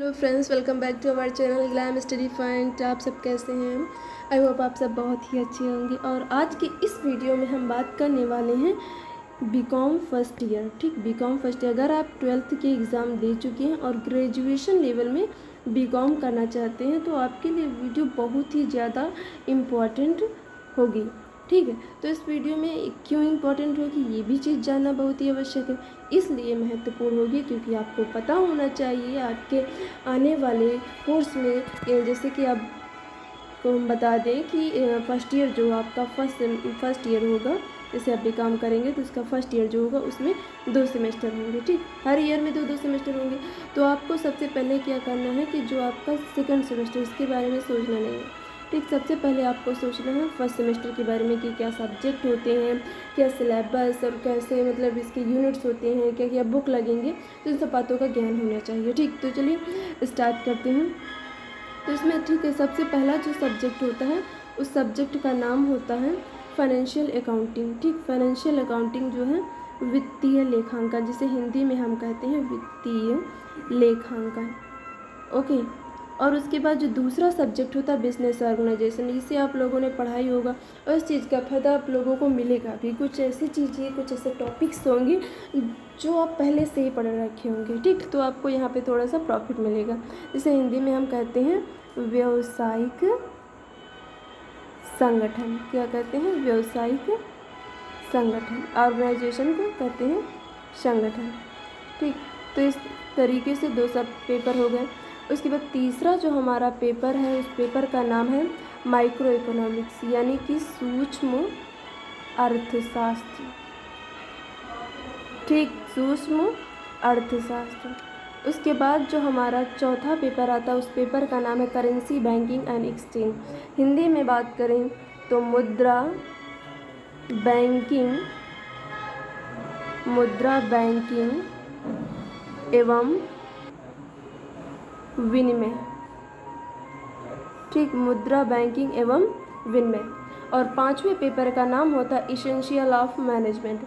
Hello friends, welcome back to our channel glam study find. आप सब कैसे हैं? आई होप आप सब बहुत ही अच्छे होंगे। और आज की इस वीडियो में हम बात करने वाले हैं बीकॉम फर्स्ट ईयर। ठीक, बीकॉम फर्स्ट ईयर अगर आप 12th के एग्ज़ाम दे चुके हैं और ग्रेजुएशन लेवल में बीकॉम करना चाहते हैं तो आपके लिए वीडियो बहुत ही ज़्यादा इम्पॉर्टेंट होगी। ठीक है, तो इस वीडियो में क्यों इम्पॉर्टेंट होगी ये भी चीज़ जानना बहुत ही आवश्यक है, इसलिए महत्वपूर्ण होगी क्योंकि आपको पता होना चाहिए आपके आने वाले कोर्स में। जैसे कि आपको हम बता दें कि फर्स्ट ईयर जो आपका फर्स्ट ईयर होगा, जैसे आप बीकॉम करेंगे तो उसका फर्स्ट ईयर जो होगा उसमें 2 सेमेस्टर होंगे। ठीक, हर ईयर में 2-2 सेमेस्टर होंगे। तो आपको सबसे पहले क्या करना है कि जो आपका सेकंड सेमेस्टर इसके बारे में सोचना नहीं है। ठीक, सबसे पहले आपको सोचना है फर्स्ट सेमेस्टर के बारे में कि क्या सब्जेक्ट होते हैं, क्या सिलेबस और कैसे मतलब इसके यूनिट्स होते हैं, क्या क्या बुक लगेंगे, तो इन सब बातों का ज्ञान होना चाहिए। ठीक, तो चलिए स्टार्ट करते हैं। तो इसमें ठीक है, सबसे पहला जो सब्जेक्ट होता है उस सब्जेक्ट का नाम होता है फाइनेंशियल अकाउंटिंग। ठीक, फाइनेंशियल अकाउंटिंग जो है वित्तीय लेखांकन, जिसे हिंदी में हम कहते हैं वित्तीय लेखांकन। ओके, और उसके बाद जो दूसरा सब्जेक्ट होता है बिजनेस ऑर्गेनाइजेशन, इसे आप लोगों ने पढ़ाई होगा और इस चीज़ का फायदा आप लोगों को मिलेगा भी। कुछ ऐसी चीज़ें, कुछ ऐसे टॉपिक्स होंगे जो आप पहले से ही पढ़ रखे होंगे। ठीक, तो आपको यहाँ पे थोड़ा सा प्रॉफिट मिलेगा। जिसे हिंदी में हम कहते हैं व्यावसायिक संगठन। क्या कहते हैं? व्यावसायिक संगठन। ऑर्गेनाइजेशन को कहते हैं संगठन। ठीक, तो इस तरीके से 2 सब पेपर हो गए। उसके बाद तीसरा जो हमारा पेपर है उस पेपर का नाम है माइक्रो इकोनॉमिक्स, यानी कि सूक्ष्म अर्थशास्त्र। ठीक, सूक्ष्म अर्थशास्त्र। उसके बाद जो हमारा चौथा पेपर आता है उस पेपर का नाम है currency banking and exchange. Hindi में बात करें तो मुद्रा बैंकिंग एवं विनिमय। ठीक, मुद्रा बैंकिंग एवं विनिमय। और 5वें पेपर का नाम होता है इसेंशियल ऑफ मैनेजमेंट।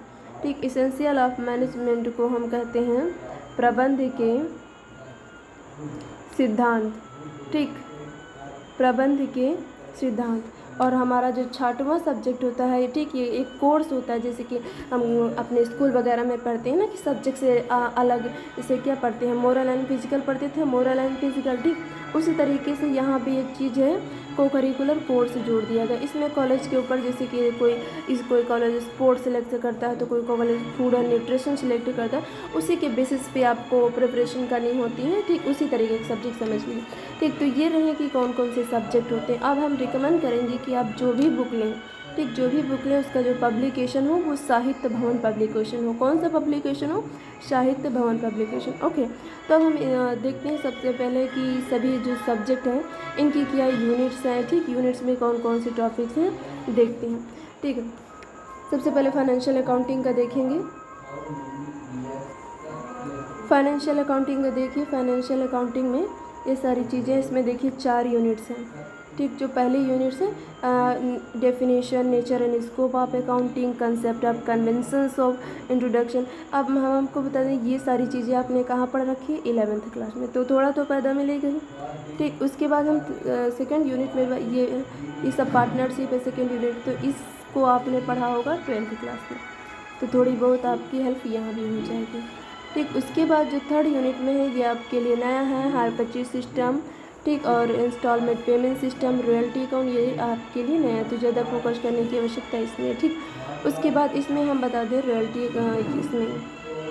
ठीक, इसेंशियल ऑफ मैनेजमेंट को हम कहते हैं प्रबंध के सिद्धांत। ठीक, प्रबंध के सिद्धांत। और हमारा जो 6वां सब्जेक्ट होता है, ठीक, ये एक कोर्स होता है जैसे कि हम अपने स्कूल वगैरह में पढ़ते हैं ना कि सब्जेक्ट से अलग इसे क्या पढ़ते हैं, मोरल एंड फिजिकल पढ़ते थे, मोरल एंड फिजिकल। ठीक, उसी तरीके से यहाँ भी एक चीज़ है को करिकुलर कोर्स जोड़ दिया गया। इसमें कॉलेज के ऊपर जैसे कि कोई कॉलेज स्पोर्ट्स सेलेक्ट करता है तो कोई college food and nutrition select करता है, उसी के बेसिस पे आपको प्रिपरेशन करनी होती है। ठीक, उसी तरीके के सब्जेक्ट समझ लीजिए। ठीक, तो ये रहे कि कौन कौन से सब्जेक्ट होते हैं। अब हम रिकमेंड करेंगे कि आप जो भी बुक लें, ठीक, जो भी बुक लें उसका जो पब्लिकेशन हो वो साहित्य भवन पब्लिकेशन हो। कौन सा पब्लिकेशन हो? साहित्य भवन पब्लिकेशन। ओके, तो अब हम देखते हैं सबसे पहले कि सभी जो सब्जेक्ट हैं इनकी क्या यूनिट्स हैं। ठीक, यूनिट्स में कौन कौन से टॉपिक्स हैं देखते हैं। ठीक है, सबसे पहले फाइनेंशियल अकाउंटिंग का देखेंगे। फाइनेंशियल अकाउंटिंग का देखिए, फाइनेंशियल अकाउंटिंग में ये सारी चीज़ें, इसमें देखिए 4 यूनिट्स हैं। ठीक, जो पहली यूनिट्स है definition, nature and scope of accounting, concept of conventions of introduction. अब हम आपको बता दें ये सारी चीज़ें आपने कहाँ पढ़ रखी है? 11th क्लास में, तो थोड़ा तो फायदा मिलेगा ही। ठीक, उसके बाद हम सेकेंड यूनिट में ये सब पार्टनरशिप है सेकेंड यूनिट, तो इसको आपने पढ़ा होगा 12th क्लास में, तो थोड़ी बहुत आपकी हेल्प यहाँ भी हो जाएगी। ठीक, उसके बाद जो थर्ड यूनिट में है ये आपके लिए नया है, हायर परचेज सिस्टम। ठीक, और instalment payment system, royalty account, ये आपके लिए नया है तो ज़्यादा फोकस करने की आवश्यकता इसमें। ठीक, उसके बाद इसमें हम बता दें रॉयल्टी, इसमें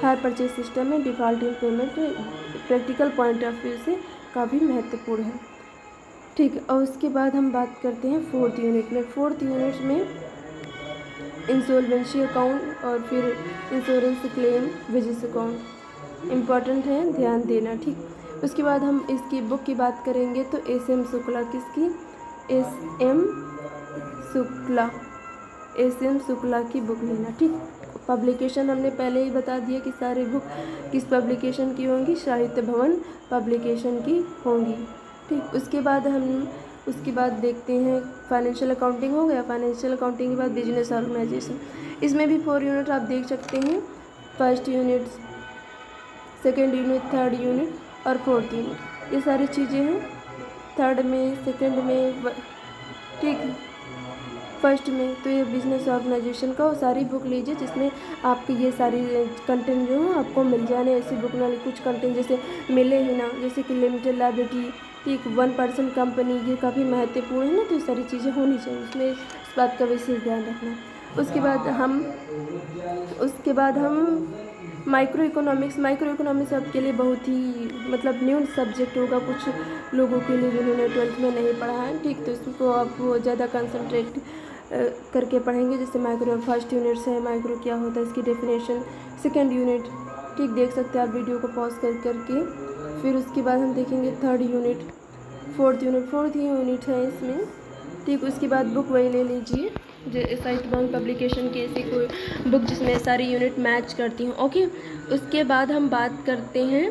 हायर परचेज सिस्टम में default in payment practical point of view से काफ़ी महत्वपूर्ण है। ठीक, और उसके बाद हम बात करते हैं 4th यूनिट में। 4th यूनिट में इंसॉल्वेंसी अकाउंट और फिर इंश्योरेंस क्लेम, विजिस अकाउंट इम्पॉर्टेंट है, ध्यान देना। ठीक, उसके बाद हम इसकी बुक की बात करेंगे तो SM शुक्ला, किसकी? SM शुक्ला की बुक लेना। ठीक, पब्लिकेशन हमने पहले ही बता दिया कि सारे बुक किस पब्लिकेशन की होंगी? साहित्य भवन पब्लिकेशन की होंगी। ठीक, उसके बाद देखते हैं फाइनेंशियल अकाउंटिंग हो गया। फाइनेंशियल अकाउंटिंग के बाद बिजनेस ऑर्गेनाइजेशन, इसमें भी 4 यूनिट आप देख सकते हैं। First unit, second unit, third unit और 4th यूनिट। ये सारी चीज़ें हैं। थर्ड में, सेकंड में, ठीक, फर्स्ट में। तो ये बिजनेस ऑर्गेनाइजेशन का वो सारी बुक लीजिए जिसमें आपकी ये सारी कंटेंट जो है आपको मिल जाने। ऐसी बुक ना, कुछ कंटेंट जैसे मिले ही ना, जैसे कि लिमिटेड लायबिलिटी, ठीक, 1% कंपनी, ये काफ़ी महत्वपूर्ण है ना। तो ये सारी चीज़ें होनी चाहिए उसमें, इस बात का विशेष ध्यान रखना। उसके बाद हम माइक्रो इकोनॉमिक्स आपके लिए बहुत ही मतलब न्यू सब्जेक्ट होगा कुछ लोगों के लिए जिन्होंने 12th में नहीं पढ़ा है, ठीक। तो इसको आप ज़्यादा कंसंट्रेट करके पढ़ेंगे। जैसे माइक्रो फर्स्ट यूनिट से माइक्रो क्या होता है, इसकी डेफिनेशन, सेकेंड यूनिट, ठीक, देख सकते हैं आप वीडियो को पॉज करके। फिर उसके बाद हम देखेंगे थर्ड यूनिट, फोर्थ ही यूनिट है इसमें, ठीक। उसके बाद बुक वही ले लीजिए साइट बाउंड पब्लिकेशन की, ऐसी कोई बुक जिसमें सारी यूनिट मैच करती हूँ, ओके। उसके बाद हम बात करते हैं,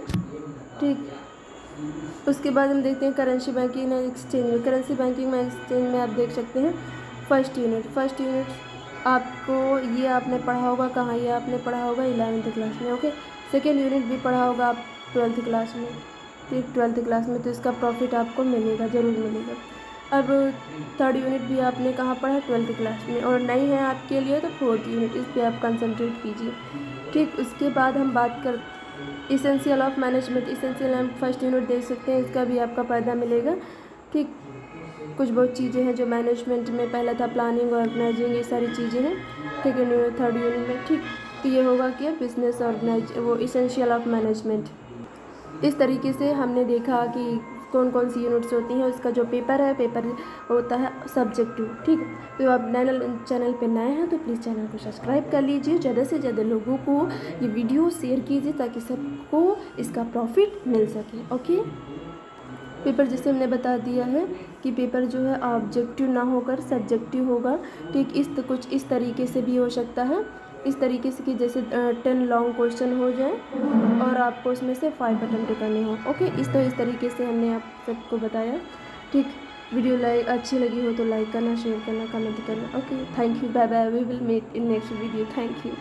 ठीक। उसके बाद हम देखते हैं करेंसी बैंकिंग एंड एक्सचेंज में। करेंसी बैंकिंग एंड एक्सचेंज में आप देख सकते हैं फर्स्ट यूनिट आपको ये आपने पढ़ा होगा कहाँ, ये आपने पढ़ा होगा 11th क्लास में, ओके। सेकेंड यूनिट भी पढ़ा होगा आप 12th क्लास में, ठीक, 12th क्लास में। तो इसका प्रॉफिट आपको मिलेगा, ज़रूर मिलेगा। अब थर्ड यूनिट भी आपने कहाँ पढ़ा, 12th क्लास में। और नहीं है आपके लिए तो फोर्थ यूनिट, इस पर आप कंसंट्रेट कीजिए, ठीक। उसके बाद हम बात कर essential of management. First unit देख सकते हैं, इसका भी आपका फ़ायदा मिलेगा, ठीक। कुछ बहुत चीज़ें हैं जो मैनेजमेंट में पहला था, प्लानिंग, ऑर्गेनाइजिंग, ये सारी चीज़ें हैं, ठीक है, थर्ड यूनिट में, ठीक। तो ये होगा कि बिजनेस वो इसेंशियल ऑफ मैनेजमेंट। इस तरीके से हमने देखा कि कौन कौन सी यूनिट्स होती हैं। उसका जो पेपर होता है सब्जेक्टिव, ठीक। तो आप चैनल पे नए हैं तो प्लीज़ चैनल को सब्सक्राइब कर लीजिए, ज़्यादा से ज़्यादा लोगों को ये वीडियो शेयर कीजिए ताकि सबको इसका प्रॉफिट मिल सके, ओके। पेपर जैसे हमने बता दिया है कि पेपर जो है ऑब्जेक्टिव ना होकर सब्जेक्टिव होगा, ठीक। कुछ इस तरीके से भी हो सकता है, इस तरीके से कि जैसे 10 लॉन्ग क्वेश्चन हो जाए और आपको उसमें से 5 अटेम्प्ट करने हो, ओके। इस तरीके से हमने आप सबको बताया, ठीक। वीडियो अच्छी लगी हो तो लाइक करना, शेयर करना, कमेंट करना, okay. Thank you, bye bye, we will meet in next video, thank you.